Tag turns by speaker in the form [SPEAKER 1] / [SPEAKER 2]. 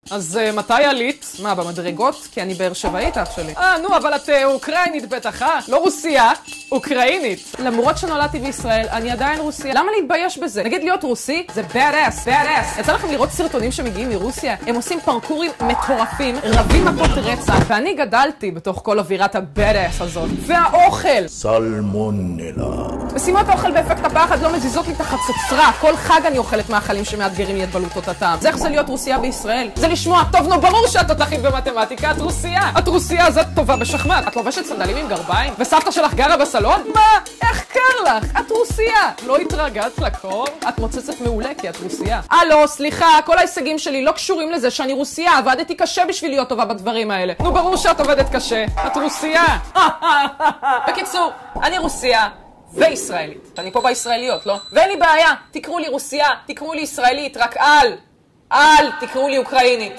[SPEAKER 1] אז מתי עלית? מה, במדרגות? כי אני באר שבעית, אח שלי. נו, אבל את אוקראינית בטח, לא רוסיה, אוקראינית. למרות שנולדתי בישראל, אני עדיין רוסיה. למה להתבייש בזה? נגיד להיות רוסי, זה badass, badass. יצא לכם לראות סרטונים שמגיעים מרוסיה? הם עושים פרקורים מטורפים, רבים מכות רצח, ואני גדלתי בתוך כל אווירת ה-badass הזאת. והאוכל!
[SPEAKER 2] סלמונלה.
[SPEAKER 1] משימות האוכל באפקט הפחד לא מזיזות לי את החצוצרה. כל חג אני אוכלת מאכלים שמאתגרים לי את בלוטות הטעם. זה איך זה להיות רוסיה בישראל? זה לשמוע, טוב, נו, ברור שאת תותחית במתמטיקה, את רוסיה. את רוסיה, אז את טובה בשחמט. את לובשת סנדלים עם גרביים? וסבתא שלך גרה בסלון? מה? איך קר לך? את רוסיה. לא התרגעת לקור? את מוצצת מעולה כי את רוסיה. לא, סליחה, כל ההישגים שלי לא קשורים לזה שאני רוסיה. עבדתי קשה בשביל להיות טובה בדברים האלה. נו, ברור שאת עובדת קשה. את רוסיה. בקיצור, אני רוסיה. וישראלית. אני פה בישראליות, לא? ואין לי בעיה. תקראו לי רוסיה, תקראו לי ישראלית, רק אל תקראו לי אוקראינית.